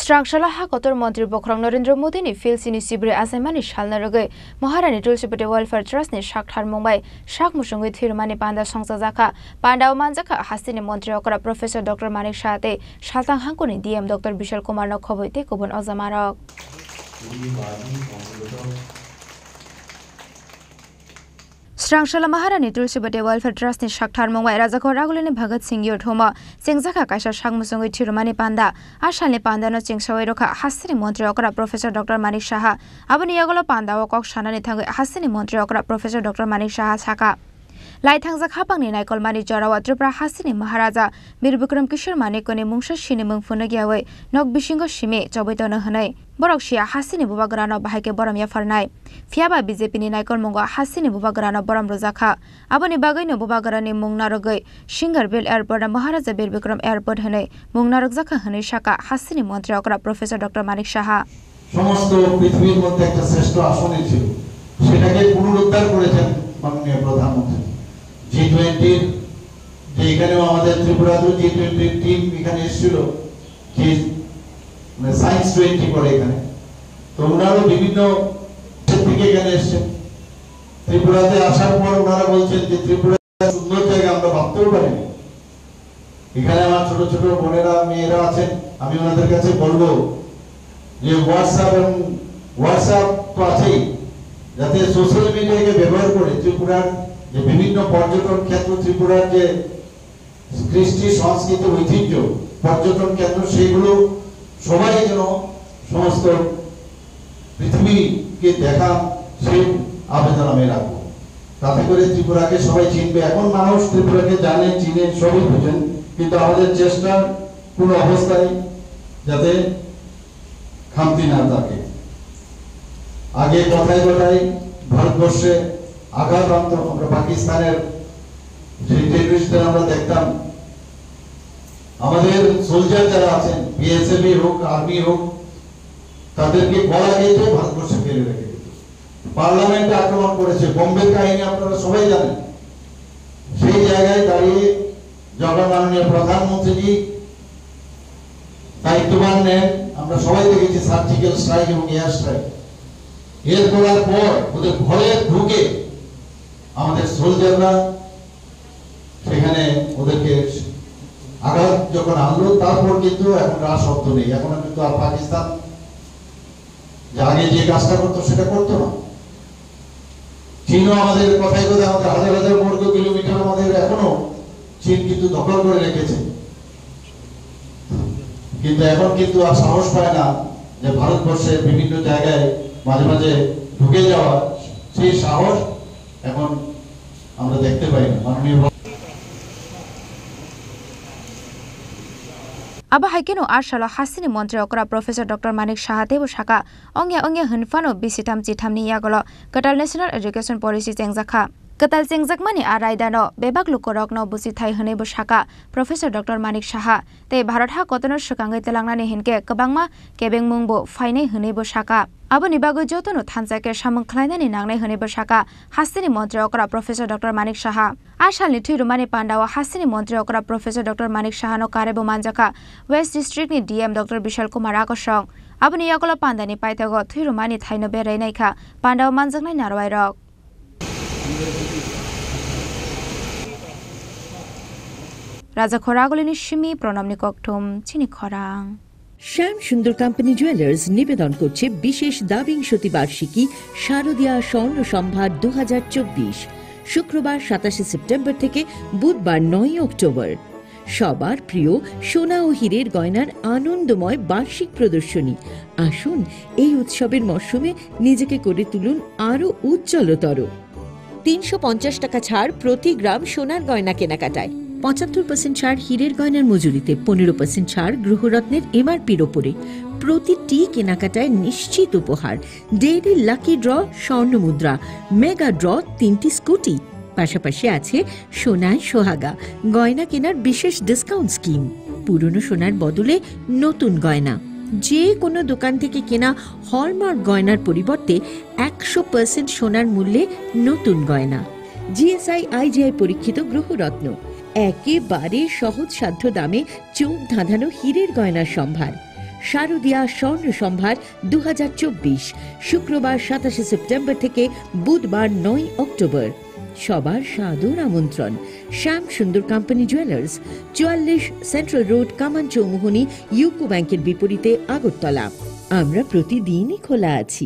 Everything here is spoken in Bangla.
Srangshalla Hakotor Montri Bokrang Narendra Modi ni Phil Sini Sibri Asamani Shalna Rogai Maharani Tulsipati Welfare Trust ni Shakhar Mumbai Shak Musungui Thirumani Panda Songsa Zaka Panda Manzaka Hasini Montri Okra Professor Dr. Manik Shate Shaltang Hankuni DM Dr. Bishal Kumar Nokhoboite Kubun Ozamarok Srangshalla Maharani Tulsipati Welfare Trust ni Shakhar Mumbai Rajakor Ragulini Bhagat Singh Yothoma Singzaka Kaisa Shak Musungui Thirumani Panda Ashalni Panda no Chingsawai Roka Hasini Montri Okra Professor Dr. Manik Shaha Abani Yagola Panda Wakok Shanani Thangai Hasini Montri Okra Professor Dr. Manik Shaha Saka Lai Thangzak Hapangni Naikol Mani Jarawa Tripura Hasini Maharaja Bir Bikram Kishore Manikoni Mungsha Shini Mungfuna Gyawai Nok Bishingo Shime Chobitona Hanai Borok Shia Hasini Bubagrano Bahake Boram Yafarnai Fiaba BJP ni Naikol Mungo Hasini Bubagrano Boram Rozakha Abani Bagay no Bubagrani Mungnarogai Shingarbil Airport Maharaja Bir Bikram Airport Hanai Mungnarokzaka Hanai Shaka Hasini Montri Okra Professor Dr. Manik Shaha সমস্ত পৃথিবীর মধ্যে একটা শ্রেষ্ঠ আসনই ছিল সেটাকে পুনরুদ্ধার করেছেন মাননীয় প্রধানমন্ত্রী G20 যে এখানেও আমাদের ত্রিপুরাতে G20 টিম এখানে এসেছিল যে মানে সায়েন্স 20 করে এখানে তো ওনারও বিভিন্ন থেকে এখানে এসেছেন ত্রিপুরাতে আসার পর ওনারা বলছেন যে ত্রিপুরা সুন্দর জায়গা আমরা ভাবতেও পারিনি এখানে আমার ছোট ছোট বোনেরা মেয়েরা আছেন আমি ওনাদের কাছে বলবো যে হোয়াটসঅ্যাপ তো আছেই যাতে সোশ্যাল মিডিয়াকে ব্যবহার করে ত্রিপুরার যে বিভিন্ন পর্যটন ক্ষেত্র ত্রিপুরার যে কৃষ্টি সংস্কৃতি ঐতিহ্য পর্যটন কেন্দ্র সেগুলো সবাই যেন সমস্ত পৃথিবীকে দেখা সেই আবেদন আমি রাখবো তাতে করে ত্রিপুরাকে সবাই চিনবে এখন মানুষ ত্রিপুরাকে জানে চিনে সবই বুঝেন কিন্তু আমাদের চেষ্টার কোনো অবস্থায় যাতে খামতি না থাকে আগে কথায় কথায় ভারতবর্ষে আঘাত আমরা পাকিস্তানের যে টেররিস্টদের আমরা দেখতাম আমাদের সোলজার যারা আছেন বিএসএফ হোক আর্মি হোক তাদেরকে গলা কেটে ভারতবর্ষে ফেলে রেখে দিত পার্লামেন্টে আক্রমণ করেছে বোম্বের কাহিনী আপনারা সবাই জানেন সেই জায়গায় দাঁড়িয়ে যখন মাননীয় প্রধানমন্ত্রী দায়িত্ববান নেন আমরা সবাই দেখেছি সার্জিক্যাল স্ট্রাইক এবং এয়ার স্ট্রাইক এর করার পর ওদের ঘরে ঢুকে আমাদের সোলজাররা সেখানে ওদেরকে আঘাত যখন আনলো তারপর কিন্তু এখন আর শব্দ নেই এখন কিন্তু আর পাকিস্তান যে আগে যে কাজটা করতো সেটা করতো না চীনও আমাদের কথায় কথায় আমাদের হাজার হাজার বর্গ কিলোমিটার আমাদের এখনো চীন কিন্তু দখল করে রেখেছে কিন্তু এখন কিন্তু আর সাহস পায় না যে ভারতবর্ষের বিভিন্ন জায়গায় মাঝে মাঝে ঢুকে যাওয়া সেই সাহস এখন আমরা দেখতে পাই না মাননীয় Aba Haikino Arshala Hasini Montri Okra Professor Dr. Manik Shahate Shaka Onge Hunfano Bisitam Chitamni Yagolo Katal National Education Policy Zengzaka Katal Zengzakmani Araidano Bebak Lukorok no Busitai Hane Bushaka Professor Dr. Manik Shaha Te Bharat Ha Kotono Shukangai Telangani Hinke Kabangma Kebeng Mungbo Faine Hane Bushaka Abu Nibago Jotono Tanzake Shamung Klainani Nangne Hane Bushaka Hasini Montri Okra Professor Dr. Manik Shaha Ashalni Thirumani Pandawa Hasini Montri Okra Professor Dr. Manik Shaha no Karebo Manjaka West District ni DM Dr. Bishal Kumar Akoshong Abu Niyagola Pandani Paitago Thirumani Thaino Berai Naika Pandawa Manjaknai Narwai Rok Raja Khoragolini Shimi Pronamni Koktum Chini Khorang শ্যাম সুন্দর কোম্পানি জুয়েলার্স নিবেদন করছে বিশেষ দাবিংশতি বার্ষিকী শারদীয়া স্বর্ণ সম্ভার 2024 শুক্রবার 27 সেপ্টেম্বর থেকে বুধবার 9 অক্টোবর সবার প্রিয় সোনা ও হীরের গয়নার আনন্দময় বার্ষিক প্রদর্শনী আসুন এই উৎসবের মরশুমে নিজেকে করে তুলুন আরো উজ্জ্বলতর 350 টাকা ছাড় প্রতি গ্রাম সোনার গয়না কেনাকাটায় 75% ছাড় হীরের গয়নার মজুরিতে 15% ছাড় গ্রহরত্নের এমআরপির ওপরে প্রতিটি কেনাকাটায় নিশ্চিত উপহার ডেইলি লাকি ড্র স্বর্ণ মুদ্রা মেগা ড্র 3টি স্কুটি পাশাপাশি আছে সোনায় সোহাগা গয়না কেনার বিশেষ ডিসকাউন্ট স্কিম পুরনো সোনার বদলে নতুন গয়না যে কোনো দোকান থেকে কেনা হলমার্ক গয়নার পরিবর্তে 100% সোনার মূল্যে নতুন গয়না জিএসআই আইজিআই পরীক্ষিত গ্রহরত্ন একেবারে সহজসাধ্য দামে চোখ ধাঁধানো হীরের গয়নার সম্ভার শারদীয়া স্বর্ণ সম্ভার 2024, শুক্রবার 27 সেপ্টেম্বর থেকে বুধবার 9 অক্টোবর। সবার সাদর আমন্ত্রণ। শ্যাম সুন্দর কোম্পানি জুয়েলার্স, 44 সেন্ট্রাল রোড, কামান চৌমুহনী, ইউকো ব্যাংকের বিপরীতে, আগরতলা। আমরা প্রতিদিনই খোলা আছি।